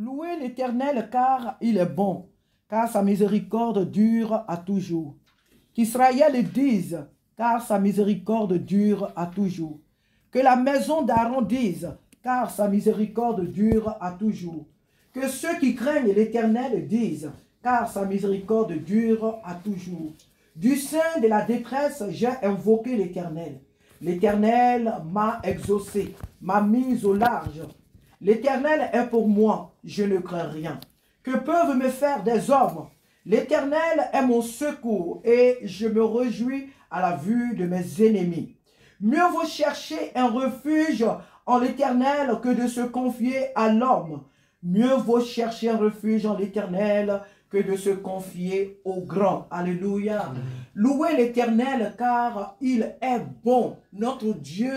Louez l'Éternel car il est bon, car sa miséricorde dure à toujours. Qu'Israël dise, car sa miséricorde dure à toujours. Que la maison d'Aaron dise, car sa miséricorde dure à toujours. Que ceux qui craignent l'Éternel disent, car sa miséricorde dure à toujours. Du sein de la détresse, j'ai invoqué l'Éternel. L'Éternel m'a exaucé, m'a mis au large. L'Éternel est pour moi, je ne crains rien. Que peuvent me faire des hommes? L'Éternel est mon secours et je me réjouis à la vue de mes ennemis. Mieux vaut chercher un refuge en l'Éternel que de se confier à l'homme. Mieux vaut chercher un refuge en l'Éternel que de se confier au grand. Alléluia. Louez l'Éternel car il est bon. Notre Dieu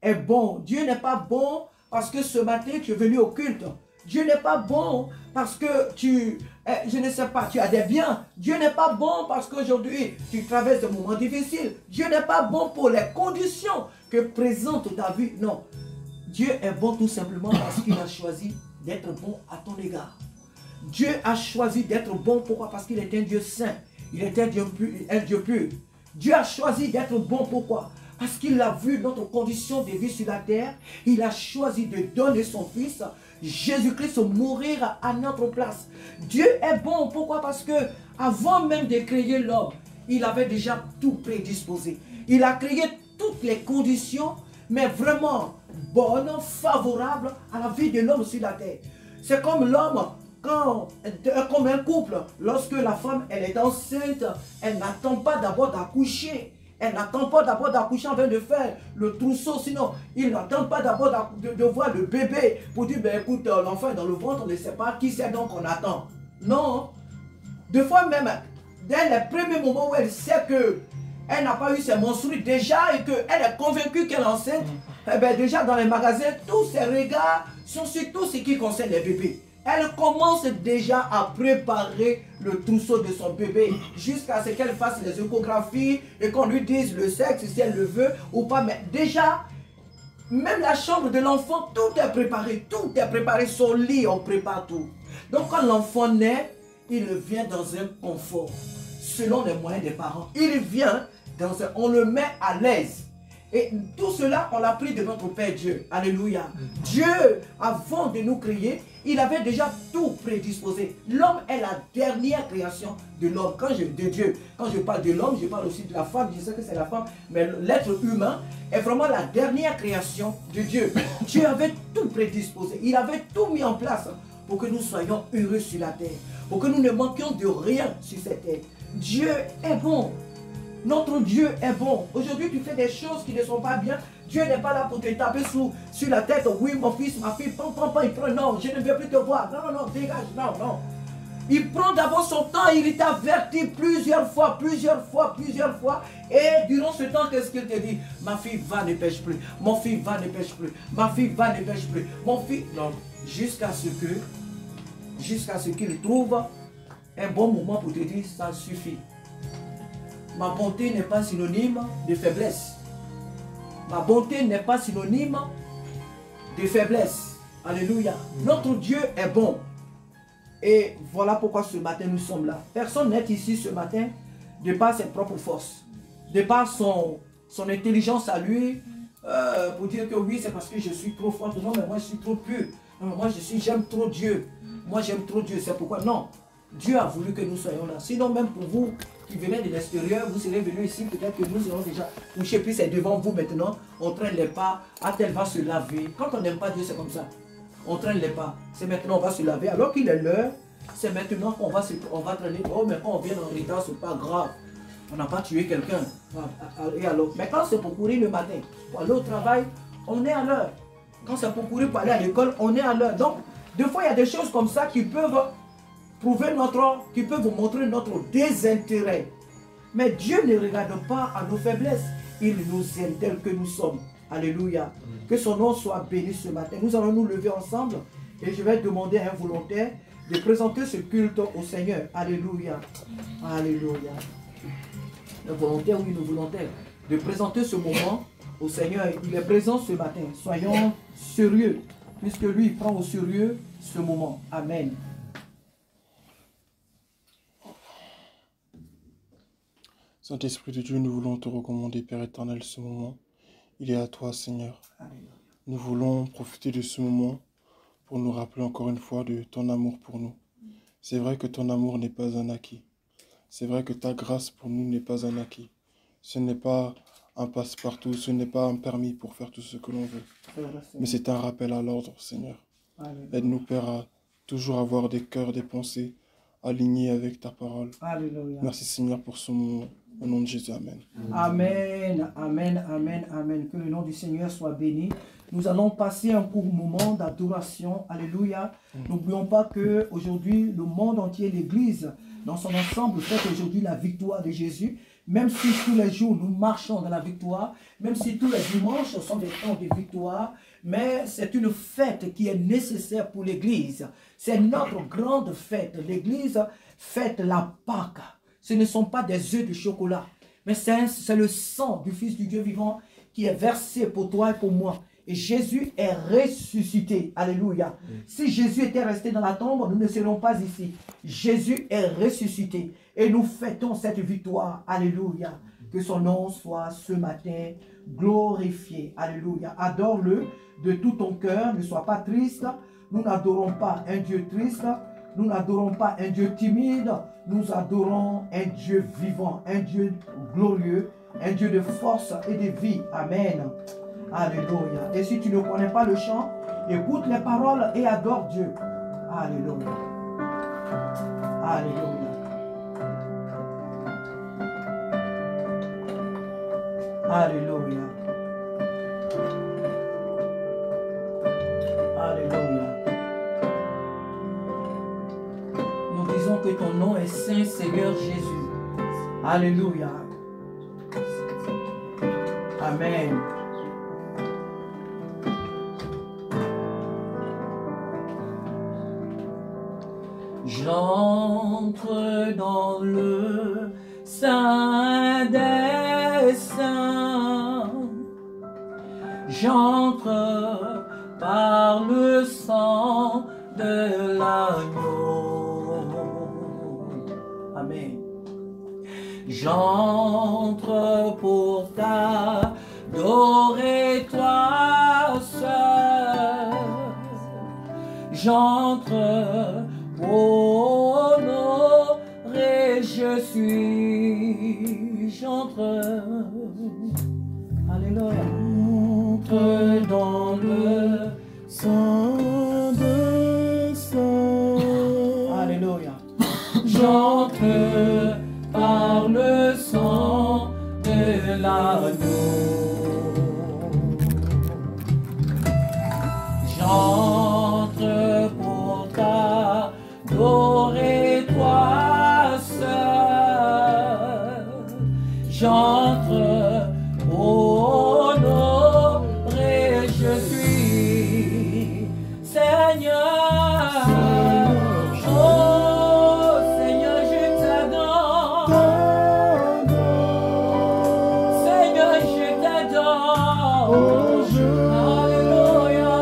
est bon. Dieu n'est pas bon parce que ce matin tu es venu au culte. Dieu n'est pas bon parce que je ne sais pas, tu as des biens. Dieu n'est pas bon parce qu'aujourd'hui tu traverses des moments difficiles. Dieu n'est pas bon pour les conditions que présente ta vie. Non. Dieu est bon tout simplement parce qu'il a choisi d'être bon à ton égard. Dieu a choisi d'être bon. Pourquoi? Parce qu'il est un Dieu saint. Il est un Dieu pur. Dieu a choisi d'être bon. Pourquoi? Parce qu'il a vu notre condition de vie sur la terre. Il a choisi de donner son Fils, Jésus-Christ, mourir à notre place. Dieu est bon. Pourquoi? Parce que avant même de créer l'homme, il avait déjà tout prédisposé. Il a créé toutes les conditions, mais vraiment bonnes, favorables à la vie de l'homme sur la terre. C'est comme l'homme, comme un couple, lorsque la femme elle est enceinte, elle n'attend pas d'abord d'accoucher. Elle n'attend pas d'abord d'accoucher avant de faire le trousseau, sinon il n'attend pas d'abord de voir le bébé pour dire, ben écoute, l'enfant est dans le ventre, on ne sait pas qui c'est donc on attend. Non. Des fois même, dès les premiers moments où elle sait que elle n'a pas eu ses menstrues déjà et qu'elle est convaincue qu'elle est enceinte, eh bien déjà dans les magasins, tous ses regards sont sur tout ce qui concerne les bébés. Elle commence déjà à préparer le trousseau de son bébé jusqu'à ce qu'elle fasse les échographies et qu'on lui dise le sexe, si elle le veut ou pas. Mais déjà, même la chambre de l'enfant, tout est préparé. Tout est préparé. Son lit, on prépare tout. Donc quand l'enfant naît, il vient dans un confort, selon les moyens des parents. Il vient dans un... On le met à l'aise. Et tout cela, on l'a pris de notre Père Dieu. Alléluia. Dieu, avant de nous créer, il avait déjà tout prédisposé. L'homme est la dernière création de l'homme. De Dieu. Quand je parle de l'homme, je parle aussi de la femme. Je sais que c'est la femme. Mais l'être humain est vraiment la dernière création de Dieu. Dieu avait tout prédisposé. Il avait tout mis en place pour que nous soyons heureux sur la terre. Pour que nous ne manquions de rien sur cette terre. Dieu est bon. Notre Dieu est bon. Aujourd'hui, tu fais des choses qui ne sont pas bien. Dieu n'est pas là pour te taper sur la tête. Oui, mon fils, ma fille, prends, il prend. Non, je ne veux plus te voir. Non, dégage. Non. Il prend d'abord son temps. Il t'avertit plusieurs fois. Et durant ce temps, qu'est-ce qu'il te dit? Ma fille, va, ne pêche plus. Mon fils, va, ne pêche plus. Ma fille, va, ne pêche plus. Mon fils, non. Jusqu'à ce qu'il trouve un bon moment pour te dire, ça suffit. Ma bonté n'est pas synonyme de faiblesse. Ma bonté n'est pas synonyme de faiblesse. Alléluia. Notre Dieu est bon. Et voilà pourquoi ce matin nous sommes là. Personne n'est ici ce matin de par ses propres forces. De par son intelligence à lui. Pour dire que oui, c'est parce que je suis trop fort. Non, mais moi je suis trop pur. Non, moi j'aime trop Dieu. Moi j'aime trop Dieu. C'est pourquoi non. Dieu a voulu que nous soyons là. Sinon, même pour vous qui venez de l'extérieur, vous serez venus ici, peut-être que nous serons déjà couchés, puis c'est devant vous maintenant. On traîne les pas, elle va se laver. Quand on n'aime pas Dieu, c'est comme ça. On traîne les pas. C'est maintenant on va se laver. Alors qu'il est l'heure, c'est maintenant qu'on va traîner. Oh, mais quand on vient en retard, c'est pas grave. On n'a pas tué quelqu'un. Et alors, mais quand c'est pour courir le matin, pour aller au travail, on est à l'heure. Quand c'est pour courir pour aller à l'école, on est à l'heure. Donc, des fois, il y a des choses comme ça qui peuvent qui peut vous montrer notre désintérêt. Mais Dieu ne regarde pas à nos faiblesses. Il nous aime tels que nous sommes. Alléluia. Que son nom soit béni ce matin. Nous allons nous lever ensemble et je vais demander à un volontaire de présenter ce culte au Seigneur. Alléluia. Alléluia. Un volontaire, oui, une volontaire. De présenter ce moment au Seigneur. Il est présent ce matin. Soyons sérieux. Puisque lui, il prend au sérieux ce moment. Amen. Saint-Esprit de Dieu, nous voulons te recommander, Père éternel, ce moment. Il est à toi, Seigneur. Alléluia. Nous voulons profiter de ce moment pour nous rappeler encore une fois de ton amour pour nous. C'est vrai que ton amour n'est pas un acquis. C'est vrai que ta grâce pour nous n'est pas un acquis. Ce n'est pas un passe-partout, ce n'est pas un permis pour faire tout ce que l'on veut. Mais c'est un rappel à l'ordre, Seigneur. Aide-nous, Père, à toujours avoir des cœurs, des pensées alignés avec ta parole. Alléluia. Merci, Seigneur, pour ce moment. Au nom de Jésus, Amen. Amen, amen, amen, amen. Que le nom du Seigneur soit béni. Nous allons passer un court moment d'adoration. Alléluia. N'oublions pas que aujourd'hui le monde entier, l'Église, dans son ensemble, fête aujourd'hui la victoire de Jésus. Même si tous les jours nous marchons dans la victoire, même si tous les dimanches sont des temps de victoire, mais c'est une fête qui est nécessaire pour l'Église. C'est notre grande fête. L'Église fête la Pâque. Ce ne sont pas des œufs de chocolat, mais c'est le sang du Fils du Dieu vivant qui est versé pour toi et pour moi. Et Jésus est ressuscité. Alléluia. Si Jésus était resté dans la tombe, nous ne serions pas ici. Jésus est ressuscité. Et nous fêtons cette victoire. Alléluia. Que son nom soit ce matin glorifié. Alléluia. Adore-le de tout ton cœur. Ne sois pas triste. Nous n'adorons pas un Dieu triste. Nous n'adorons pas un Dieu timide. Nous adorons un Dieu vivant, un Dieu glorieux, un Dieu de force et de vie. Amen. Alléluia. Et si tu ne connais pas le chant, écoute les paroles et adore Dieu. Alléluia. Alléluia. Alléluia. Alléluia. Nous disons que ton nom est Saint Seigneur Jésus. Alléluia. Amen. J'entre dans le Saint des Saints. J'entre par le sang de l'agneau. Amen. J'entre pour t'adorer toi seul. J'entre pour honorer, je suis. J'entre. Alléluia. J'entre dans le Saint des saints. Alléluia. J'entre par le sang de l'agneau. J'entre pour t'adorer toi seul. J'entre pour honorer, je suis Seigneur. Oh Seigneur, je t'adore. Seigneur, je t'adore. Alléluia.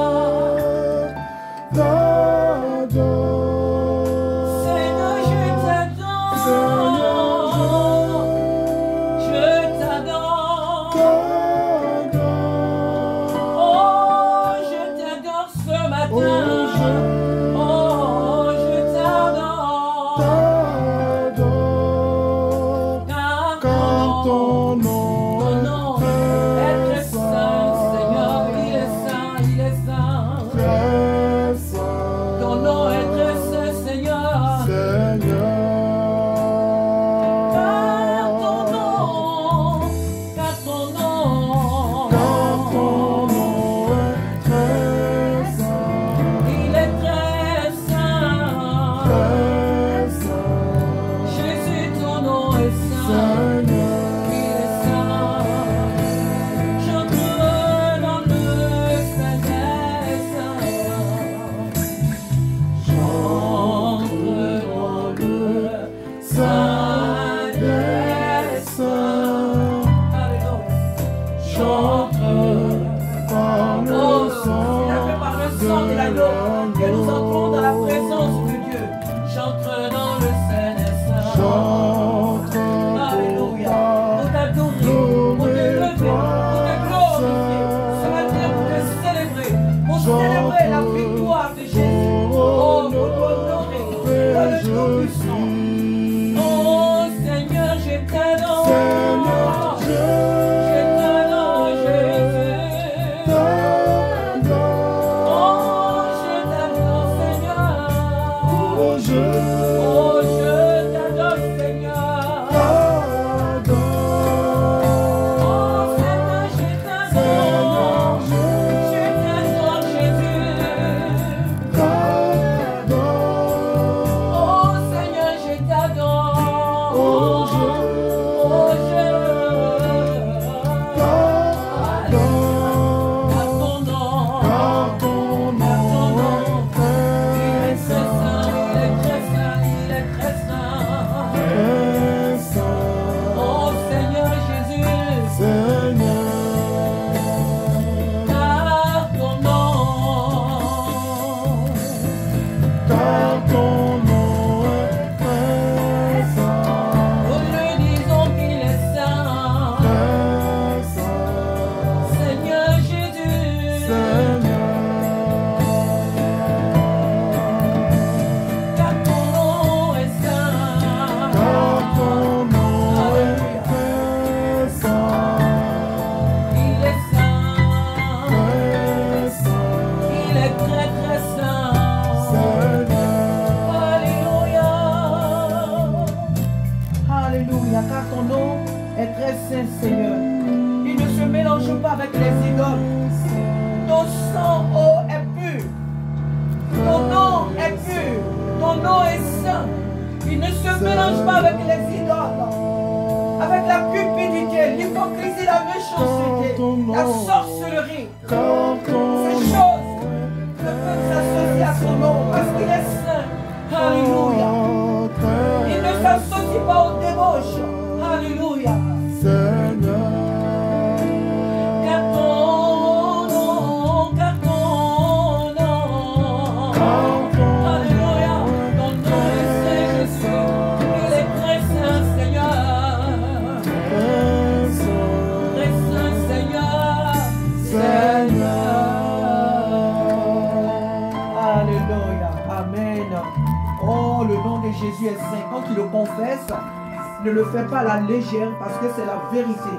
Ne le fais pas à la légère parce que c'est la vérité.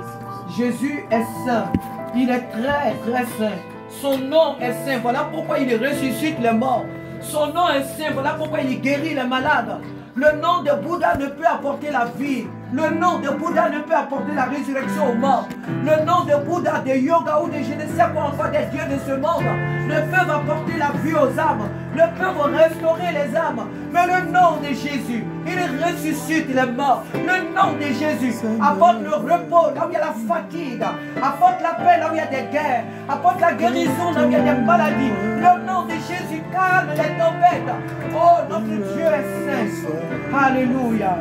Jésus est saint. Il est très très saint. Son nom est saint. Voilà pourquoi il ressuscite les morts. Son nom est saint. Voilà pourquoi il guérit les malades. Le nom de Bouddha ne peut apporter la vie. Le nom de Bouddha ne peut apporter la résurrection aux morts. Le nom de Bouddha, de yoga ou de je ne sais quoi encore des dieux de ce monde ne peuvent apporter la vie aux âmes, ne peuvent restaurer les âmes. Mais le nom de Jésus, il ressuscite les morts. Le nom de Jésus apporte le repos là où il y a la fatigue, apporte la paix là où il y a des guerres, apporte la guérison là où il y a des maladies. Le nom de Jésus calme les tempêtes. Oh, notre Dieu est saint. Alléluia.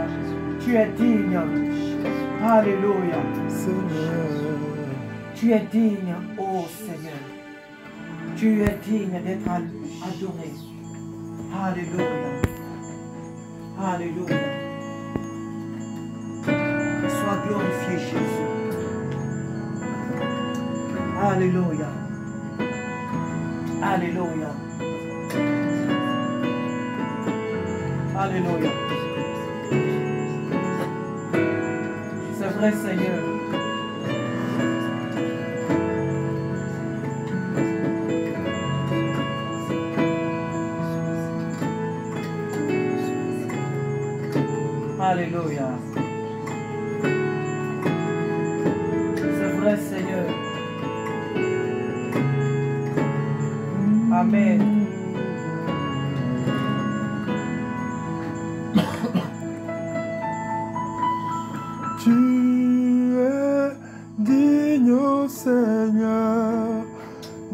Tu es digne. Alléluia. Tu es digne, oh Seigneur. Tu es digne d'être adoré. Alléluia. Alléluia. Sois glorifié, Jésus. Alléluia. Alléluia. Alléluia. C'est vrai, Seigneur. Alléluia. C'est vrai, Seigneur. Amen. Tu es digne, ô Seigneur,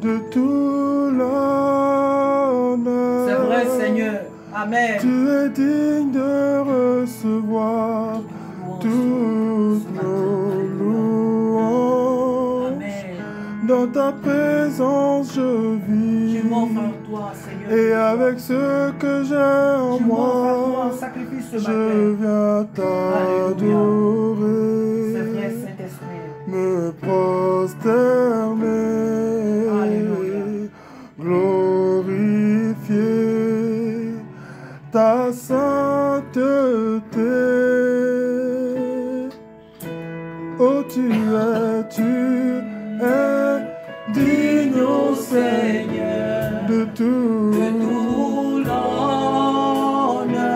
de tout l'honneur. C'est vrai, Seigneur. Amen. Tu es digne de recevoir toutes nos louanges. Amen. Dans ta présence, je vis. Je m'offre à toi, Seigneur. Et avec ce que j'ai en moi, sacrifice ce je matin. viens t'adorer. C'est vrai, Saint-Esprit. Me prosterner. Alléluia. Glorifier ta sainteté. Oh, tu es digne, ô Seigneur, de tout l'honneur.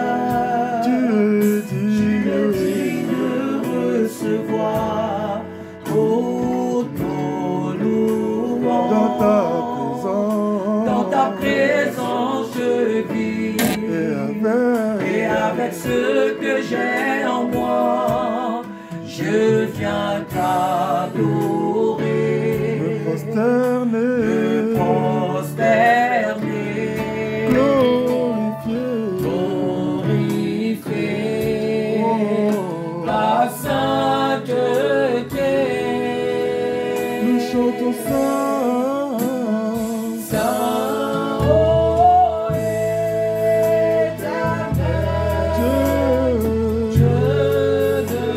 avec ce que j'ai en moi, je viens t'adorer, me prosterner, glorifier ta sainteté. Nous chantons Saint, Saint, ô Éternel, Dieu de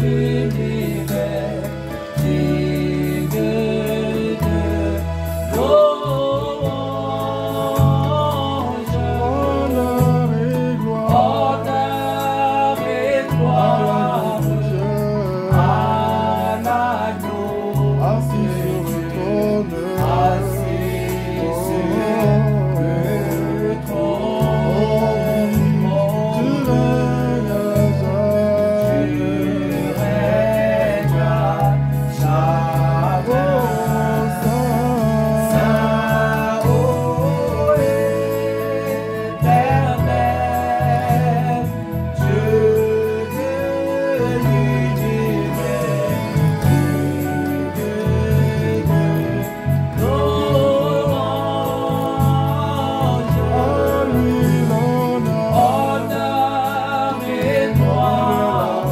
l'univers, digne de louange, honneur et gloire, honneur et gloire à l'agneau, assis sur le trône, assis sur le trône. tu règnes à jamais. Saint, ô Éternel, Dieu de l'univers, digne de louange, À lui l'honneur, honneur et gloire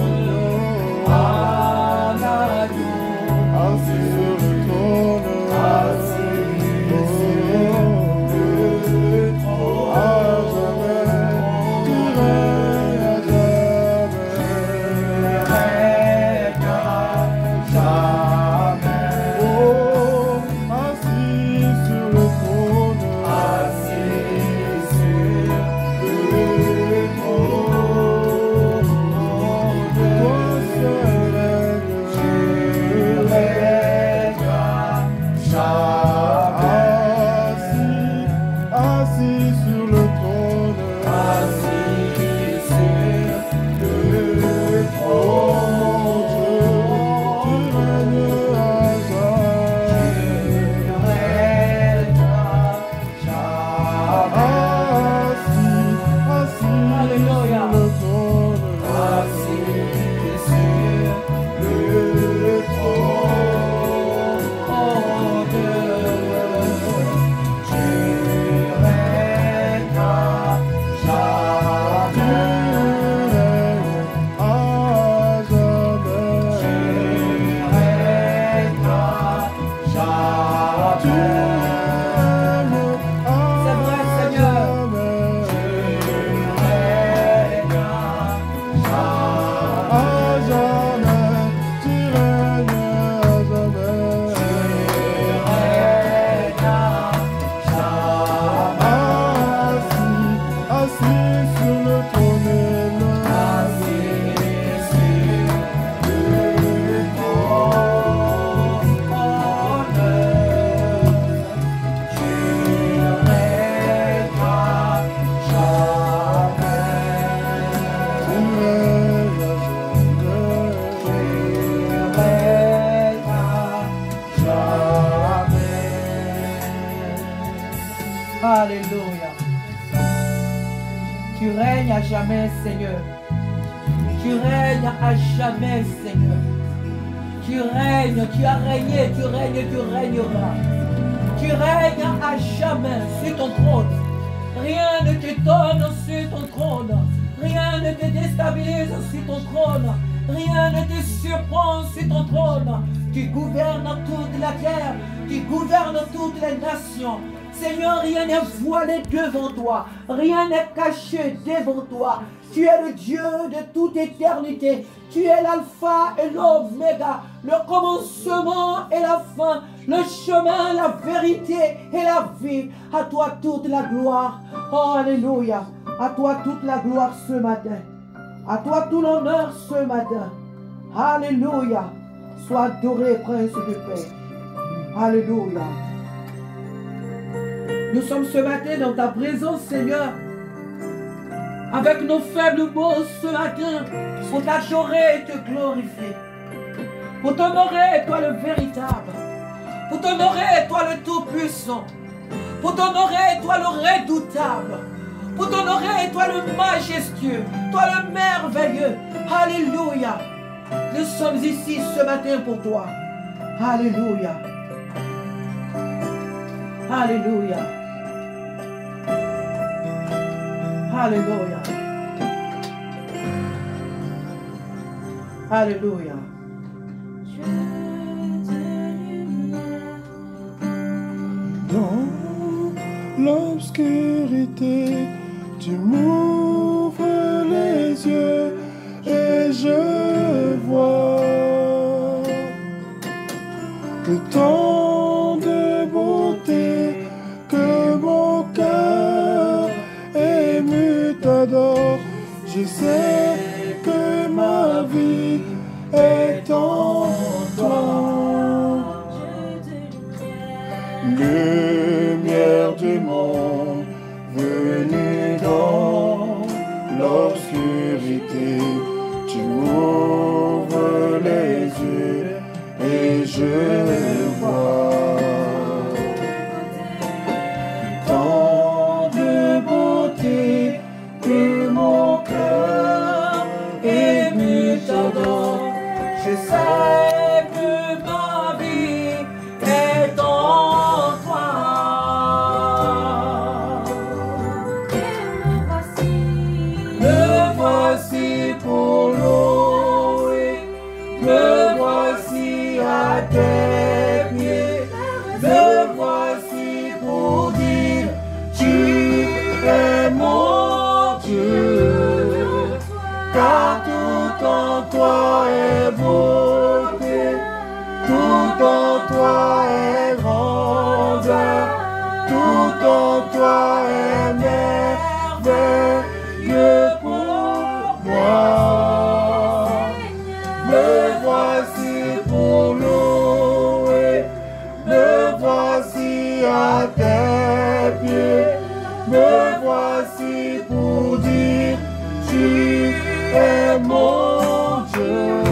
à l'agneau, assis sur le trône, assis sur le trône. à jamais, tu règnes à jamais. Oh, assis sur le trône, toi seul assis sur le trône, oh mon Dieu, tu règnes à jamais. Assis Alléluia. sur le trône, tu règnes à jamais. Tu règnes C'est vrai, Seigneur. à jamais, tu règnes à jamais. Assis sur le trône, tu règnes Alléluia. Tu règnes à jamais, Seigneur. Tu règnes à jamais, Seigneur. Tu règnes, tu as régné, tu règnes, tu régneras. Tu règnes à jamais sur ton trône. Rien ne t'étonne sur ton trône. Rien ne te déstabilise sur ton trône. Rien ne te surprend sur ton trône. Tu gouvernes toute la terre. Tu gouvernes toutes les nations. Seigneur, rien n'est voilé devant toi. Rien n'est caché devant toi. Tu es le Dieu de toute éternité. Tu es l'alpha et l'oméga, le commencement et la fin, le chemin, la vérité et la vie. À toi toute la gloire. Oh, alléluia. À toi toute la gloire ce matin. À toi tout l'honneur ce matin. Alléluia. Sois adoré, Prince de paix. Alléluia. Nous sommes ce matin dans ta présence, Seigneur, avec nos faibles mots ce matin, pour t'adorer et te glorifier, pour t'honorer, toi le véritable, pour t'honorer, toi le tout-puissant, pour t'honorer, toi le redoutable, pour t'honorer, l'honoré, toi le majestueux, toi le merveilleux. Alléluia. Nous sommes ici ce matin pour toi. Alléluia. Alléluia. Alléluia. Alléluia. Dans l'obscurité, tu m'ouvres les yeux et je vois que tant de beauté que mon cœur ému t'adore. Je sais que ma vie est en toi. Lumière du monde, venue dans l'obscurité, tu m'ouvres les yeux et je vois tant de beauté que mon cœur ému t'adore. Je sais que ma vie est en toi. Me voici pour louer, me voici à tes pieds, me voici pour dire tu es mon Dieu, car tout en toi est beauté, tout en toi est grandeur, tout en toi est merveilleux pour moi. Me voici pour louer, me voici à tes pieds, me voici pour dire tu es mon Dieu,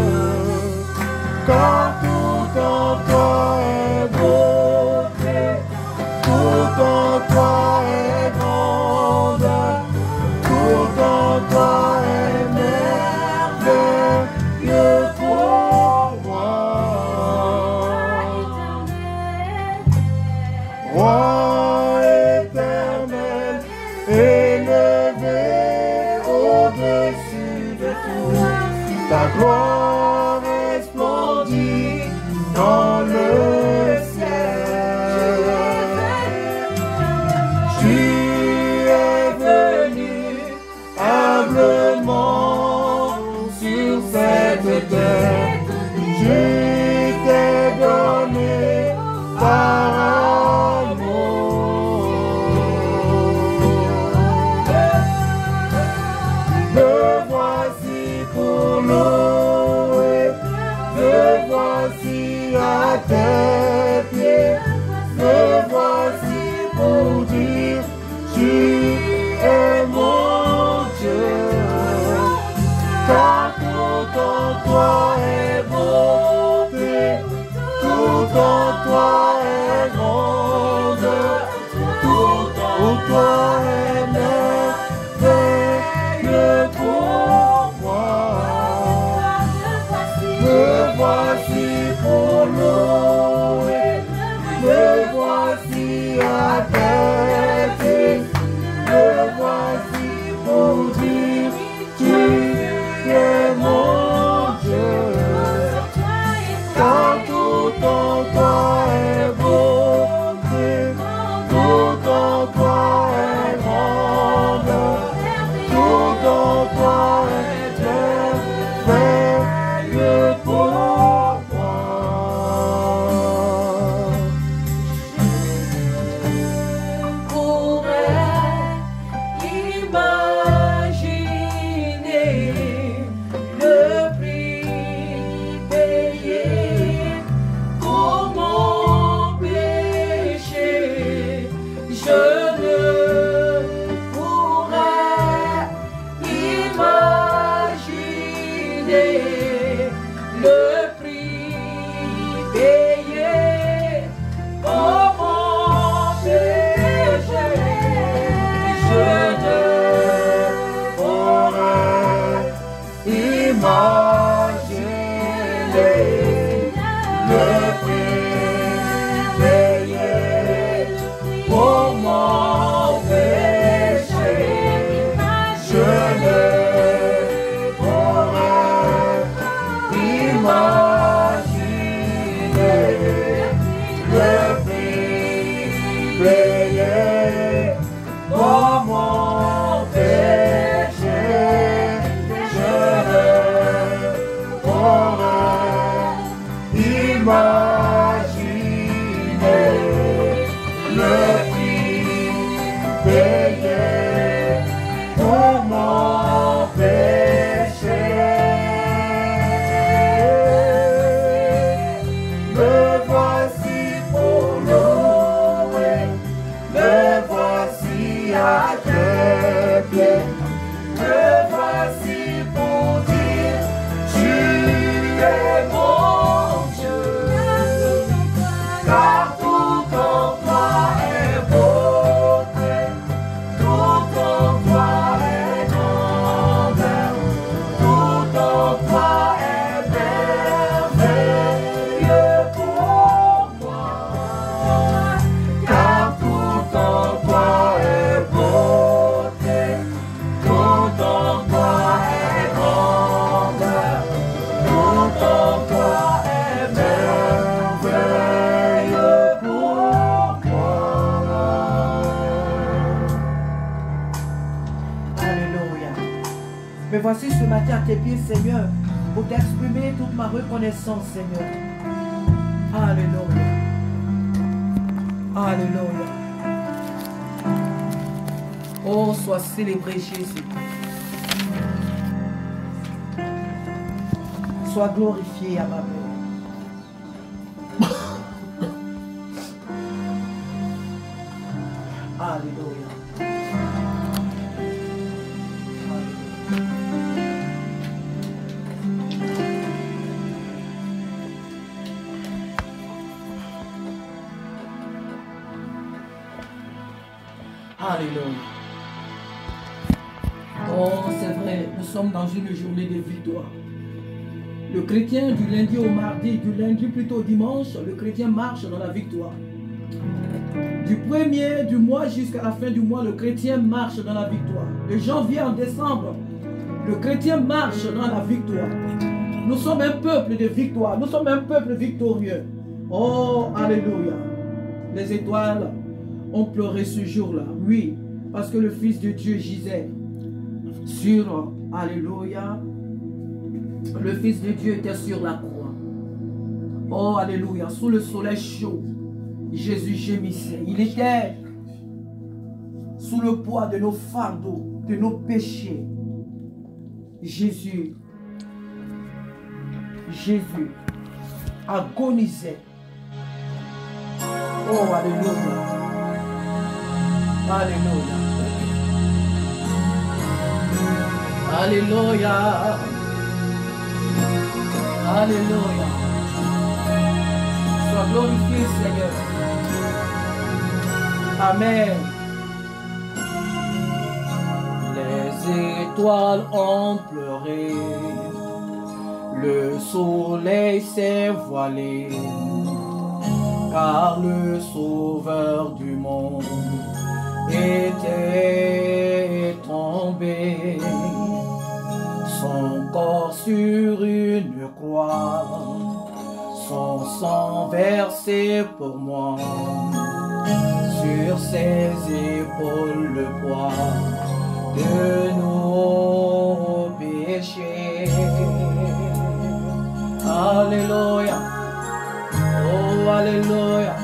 car tout en toi est beauté, tout en toi est grandeur, tout en toi est merveilleux pour moi. Roi éternel, élevé au-dessus de tout, ta gloire resplendit dans le ciel. Tu es venu humblement sur cette terre, je t'ai donné par amour. Me voici pour louer, Me voici ce matin à tes pieds, Seigneur, pour t'exprimer toute ma reconnaissance, Seigneur. Alléluia. Alléluia. Oh, sois célébré, Jésus. Sois glorifié à ma mère. Alléluia. Alléluia. Oh, c'est vrai, nous sommes dans une journée de victoire. Le chrétien du lundi au mardi, du lundi plutôt au dimanche, le chrétien marche dans la victoire. Du premier du mois jusqu'à la fin du mois, le chrétien marche dans la victoire. De janvier en décembre, le chrétien marche dans la victoire. Nous sommes un peuple de victoire. Nous sommes un peuple victorieux. Oh, alléluia. Les étoiles ont pleuré ce jour-là. Oui, parce que le Fils de Dieu gisait sur, alléluia, le Fils de Dieu était sur la croix. Oh, alléluia, sous le soleil chaud, Jésus gémissait. Il était sous le poids de nos fardeaux, de nos péchés. Jésus agonisait. Oh, alléluia. Alléluia. Alléluia. Alléluia. Sois glorifié, Seigneur. Amen. Les étoiles ont pleuré, le soleil s'est voilé, car le Sauveur du monde était tombé. Son corps sur une croix, son sang versé pour moi, sur ses épaules le poids de nos péchés. Alléluia. Oh, alléluia.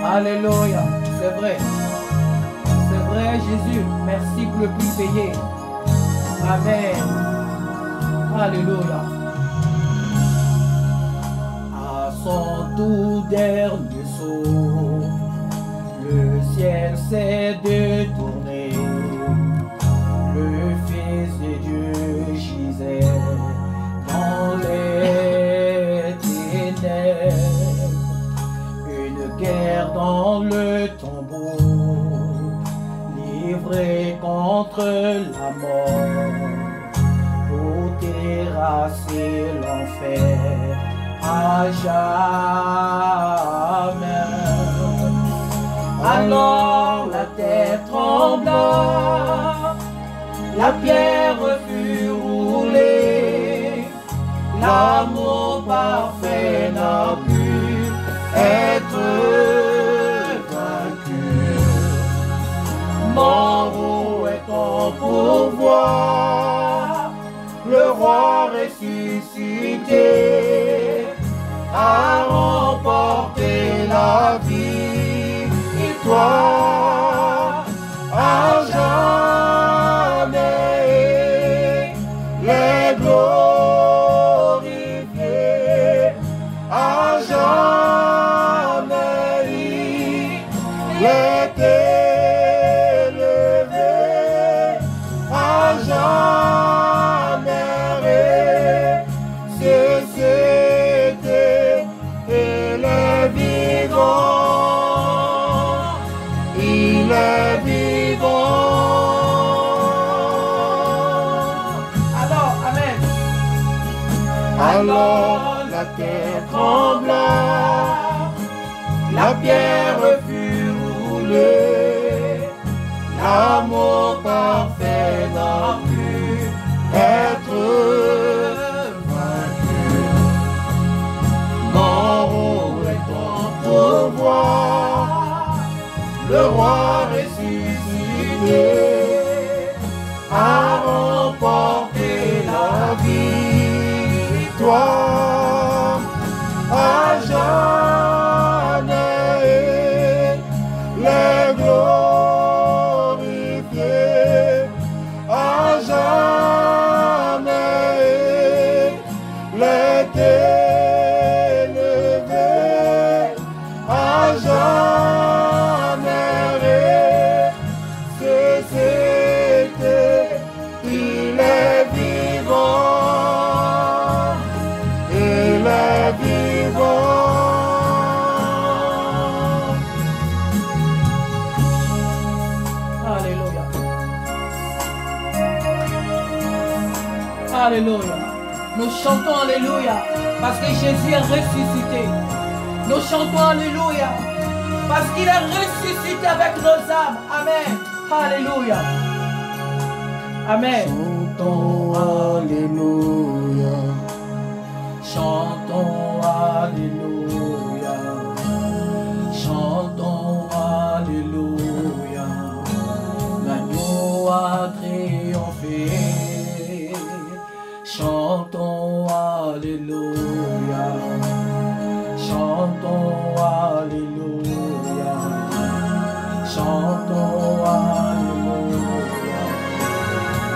Alléluia. C'est vrai. C'est vrai, Jésus. Merci pour le prix payé. Amen. Alléluia. À son tout dernier saut, le ciel s'est détourné. Le Fils de Dieu gisait dans les ténèbres. Une guerre dans le tombeau, livrée contre la mort, pour terrasser l'enfer à jamais. Alors la terre trembla, la pierre fut roulée, l'amour parfait n'a pu être vaincu. Mort est ton pouvoir, le roi ressuscité a remporté la vie, et toi à jamais les glorifier, à jamais les élever, à jamais ressusciter, et les vivants, il est vivant. Alors, amen. Alors la terre trembla, la pierre fut roulée, l'amour parfait n'a pu être vaincu. Mort est ton pouvoir, le roi ressuscité a remporté Alléluia. Nous chantons Alléluia parce que Jésus est ressuscité. Nous chantons Alléluia parce qu'il est ressuscité avec nos âmes. Amen. Alléluia. Amen. Chantons Alléluia. Chantons Alléluia. Chantons Alléluia. L'agneau a triomphé. Chantons Alléluia. Chantons Alléluia. Chantons Alléluia.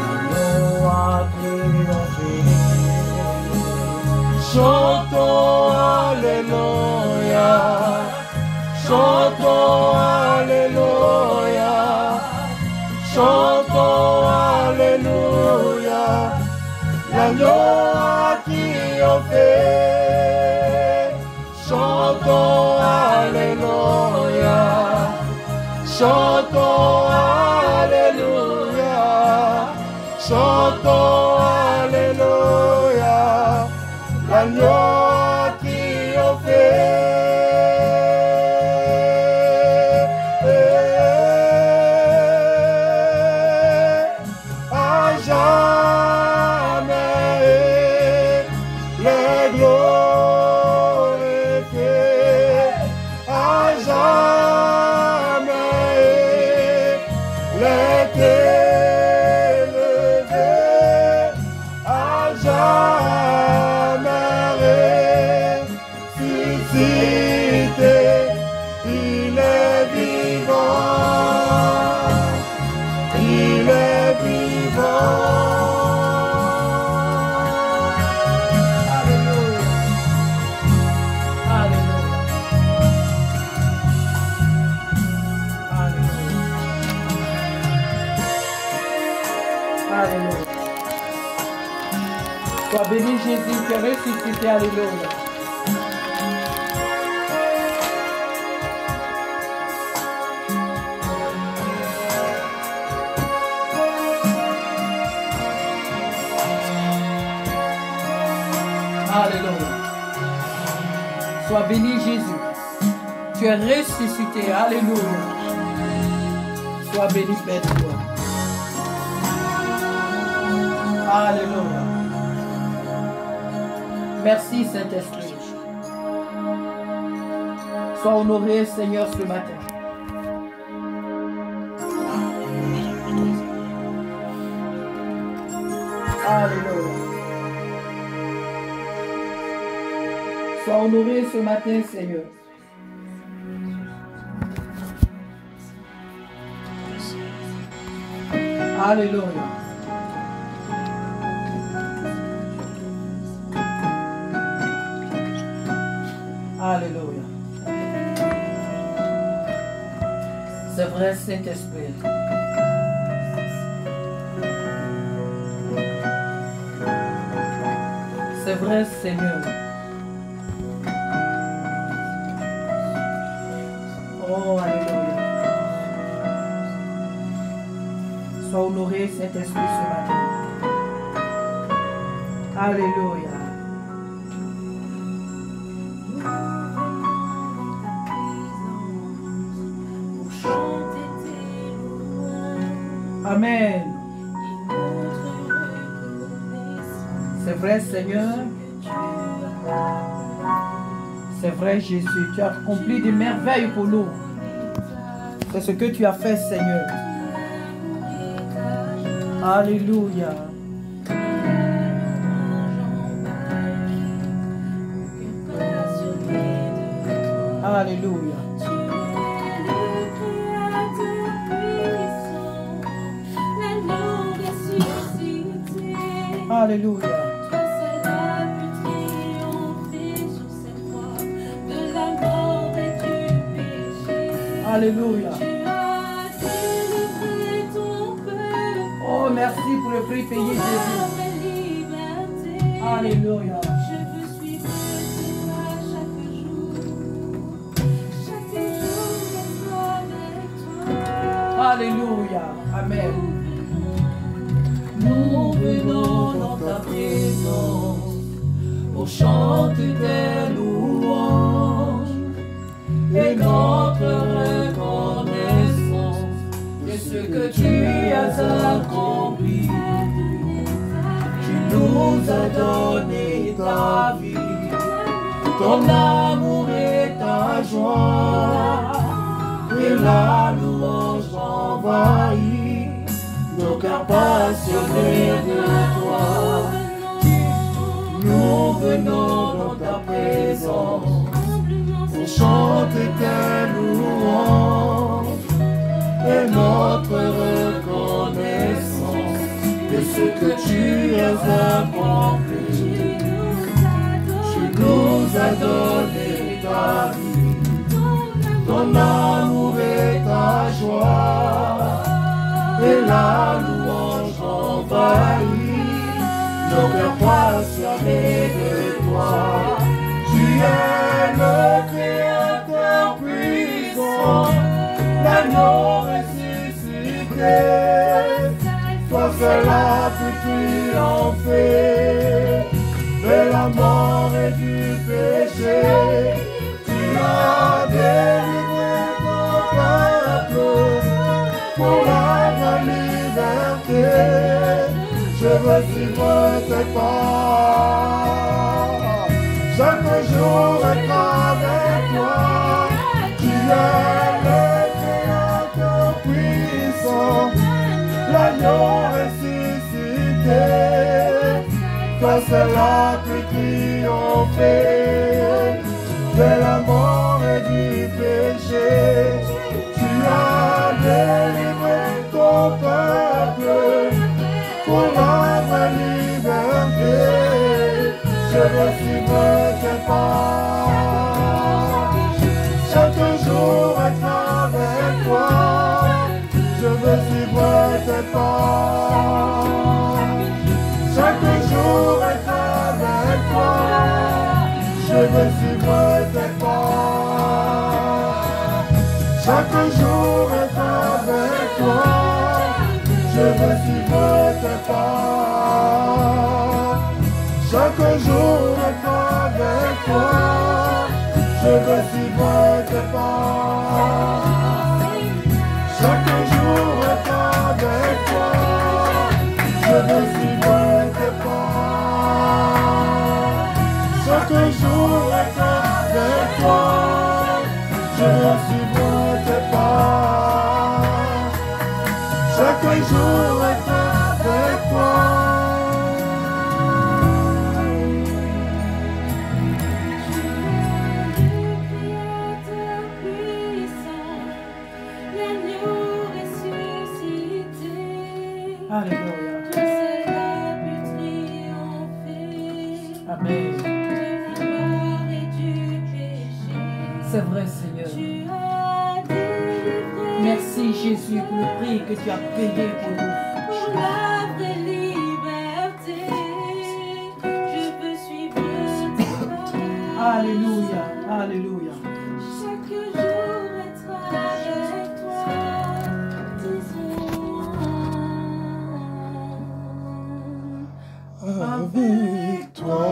L'agneau a triomphé. Chantons Alléluia. Chantons Alléluia. Chantons Alléluia. L'agneau a triomphé. Chantons Alléluia. Chantons Alléluia. Chantons Alléluia. L'agneau a triomphé. Sois béni Jésus qui est ressuscité. Alléluia. Alléluia. Sois béni Jésus. Tu es ressuscité. Alléluia. Sois béni Père de toi. Alléluia. Merci Saint-Esprit. Sois honoré Seigneur ce matin. Alléluia. Sois honoré ce matin Seigneur. Alléluia. Alléluia. C'est vrai, Saint-Esprit. C'est vrai, Seigneur. Oh, alléluia. Sois honoré, Saint-Esprit, ce matin. Alléluia. Amen. C'est vrai, Seigneur. C'est vrai, Jésus. Tu as accompli des merveilles pour nous. C'est ce que tu as fait, Seigneur. Alléluia. Alléluia. Alléluia. Alléluia. Oh, merci pour le prix payé, Jésus. Alléluia. Alléluia. Amen. Nous venons dans ta présence. on chante tes louanges et notre reconnaissance de ce que tu as accompli. Tu nous as donné ta vie, ton amour et ta joie, et la louange envahit nos cœurs passionnés de toi. Nous venons dans ta présence pour chanter tes louanges et notre reconnaissance de ce que tu as accompli. Tu nous as donné ta vie, ton amour et ta joie, et la louange envahit nos cœurs passionnés de toi. Tu es le Créateur puissant, l'agneau ressuscité. Toi seul as pu triompher de la mort et du péché. Tu as délivré ton peuple pour la liberté. Je veux suivre tes pas, chaque jour être avec toi. Tu es le Créateur puissant, l'agneau ressuscité. Toi seul as pu triompher de la mort et du péché. Tu as délivré ton peuple pour la liberté. Je veux suivre tes pas, chaque jour être avec toi. Je veux suivre tes pas, chaque jour être avec toi. Je veux suivre tes pas, chaque jour être avec toi. Je veux suivre tes pas, chaque jour être avec toi. Je veux suivre tes pas, chaque jour être avec toi. Je veux suivre tes pas, chaque jour être avec toi. Je veux suivre tes pas, chaque jour être avec toi. Alléluia. Amen. C'est vrai, Seigneur. Merci, Jésus, pour le prix que tu as payé pour nous. Pour la vraie liberté, je veux suivre tes pas. Alléluia. Alléluia. Chaque jour être avec toi, disons. Avec toi.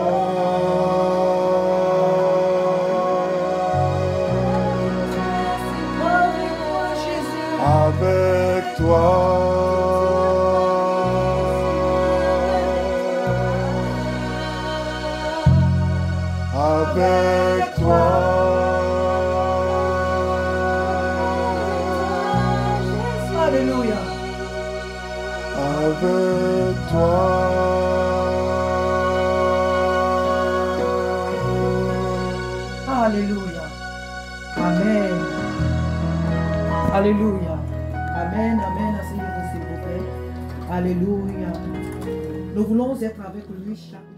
Avec toi, avec toi, Alléluia. avec toi. Alléluia. Amen. Alléluia. Amen, amen. Asseyez-vous s'il vous plaît. Alléluia. Nous voulons être avec lui chaque